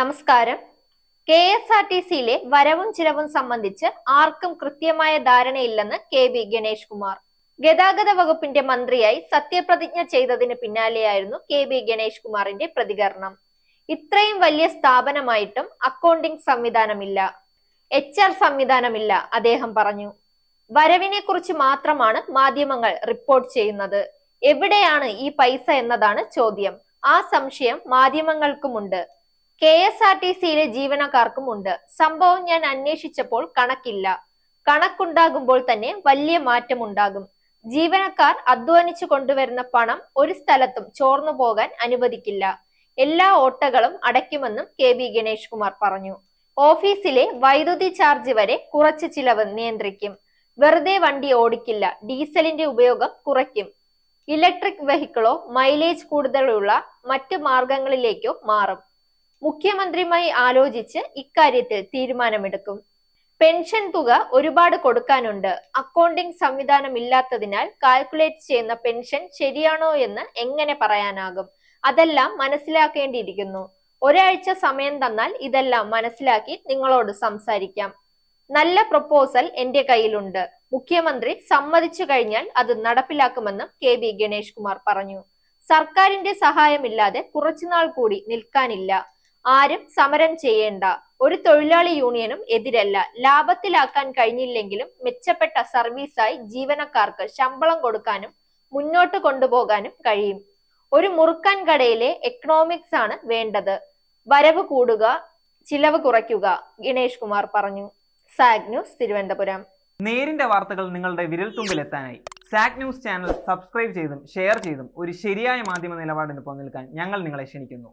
നമസ്കാരം. KSRTCയിലെ വരവും ചിലവും സംബന്ധിച്ച് ആർക്കും കൃത്യമായ ധാരണയില്ലെന്ന് KB ഗണേഷ് കുമാർ. ഗതാഗത വകുപ്പിന്റെ മന്ത്രിയായി സത്യപ്രതിജ്ഞ ചെയ്തതിന് പിന്നാലെയായിരുന്നു KB ഗണേഷ് കുമാറിന്റെ പ്രതികരണം. ഇത്രയും വലിയ സ്ഥാപനമായിട്ടും അക്കൗണ്ടിംഗ് സംവിധാനമില്ല, HR സംവിധാനമില്ല അദ്ദേഹം പറഞ്ഞു. വരവിനെ കുറിച്ച് മാത്രമാണ് മാധ്യമങ്ങൾ റിപ്പോർട്ട് ചെയ്യുന്നത്. എവിടെയാണ് ഈ പൈസ എന്നതാണ് ചോദ്യം. ആ സംശയം മാധ്യമങ്ങൾക്കുമുണ്ട്, KSRTCയിലെ ജീവനക്കാർക്കും ഉണ്ട്. സംഭവം ഞാൻ അന്വേഷിച്ചപ്പോൾ കണക്കില്ല. കണക്കുണ്ടാകുമ്പോൾ തന്നെ വലിയ മാറ്റമുണ്ടാകും. ജീവനക്കാർ അധ്വാനിച്ചു കൊണ്ടുവരുന്ന പണം ഒരു സ്ഥലത്തും ചോർന്നു പോകാൻ അനുവദിക്കില്ല. എല്ലാ ഓട്ടകളും അടയ്ക്കുമെന്നും KB ഗണേഷ് കുമാർ പറഞ്ഞു. ഓഫീസിലെ വൈദ്യുതി ചാർജ് വരെ കുറച്ച് ചിലവ് നിയന്ത്രിക്കും. വെറുതെ വണ്ടി ഓടിക്കില്ല. ഡീസലിന്റെ ഉപയോഗം കുറയ്ക്കും. ഇലക്ട്രിക് വെഹിക്കിളോ മൈലേജ് കൂടുതലുള്ള മറ്റു മാർഗങ്ങളിലേക്കോ മാറും. മുഖ്യമന്ത്രിയുമായി ആലോചിച്ച് ഇക്കാര്യത്തിൽ തീരുമാനമെടുക്കും. പെൻഷൻ തുക ഒരുപാട് കൊടുക്കാനുണ്ട്. അക്കൗണ്ടിംഗ് സംവിധാനമില്ലാത്തതിനാൽ കാൽക്കുലേറ്റ് ചെയ്യുന്ന പെൻഷൻ ശരിയാണോ എന്ന് എങ്ങനെ പറയാനാകും? അതെല്ലാം മനസ്സിലാക്കേണ്ടിയിരിക്കുന്നു. ഒരാഴ്ച സമയം തന്നാൽ ഇതെല്ലാം മനസ്സിലാക്കി നിങ്ങളോട് സംസാരിക്കാം. നല്ല പ്രപ്പോസൽ എന്റെ കയ്യിലുണ്ട്. മുഖ്യമന്ത്രി സമ്മതിച്ചു കഴിഞ്ഞാൽ അത് നടപ്പിലാക്കുമെന്നും KB ഗണേഷ് കുമാർ പറഞ്ഞു. സർക്കാരിന്റെ സഹായമില്ലാതെ കുറച്ചുനാൾ കൂടി നിൽക്കാനില്ല. ആരും സമരം ചെയ്യേണ്ട. ഒരു തൊഴിലാളി യൂണിയനും എതിരല്ല. ലാഭത്തിലാക്കാൻ കഴിഞ്ഞില്ലെങ്കിലും മെച്ചപ്പെട്ട സർവീസായി ജീവനക്കാർക്ക് ശമ്പളം കൊടുക്കാനും മുന്നോട്ട് കൊണ്ടുപോകാനും കഴിയും. ഒരു മുറുക്കാൻ കടയിലെ എക്കണോമിക്സ് ആണ് വേണ്ടത്. വരവ് കൂടുക, ചിലവ് കുറയ്ക്കുക, ഗണേഷ് കുമാർ പറഞ്ഞു. Zag news, Thiruvananthapuram. നേരിന്റെ വാർത്തകൾ നിങ്ങളുടെ വിരൽത്തുമ്പിലെത്താനായി സാഗ് ന്യൂസ് ചാനൽ സബ്സ്ക്രൈബ് ചെയ്തും ഷെയർ ചെയ്തും ഒരു ശരിയായ മാധ്യമ നിലപാടിന് പങ്കെടുക്കാൻ ഞങ്ങൾ നിങ്ങളെ ക്ഷണിക്കുന്നു.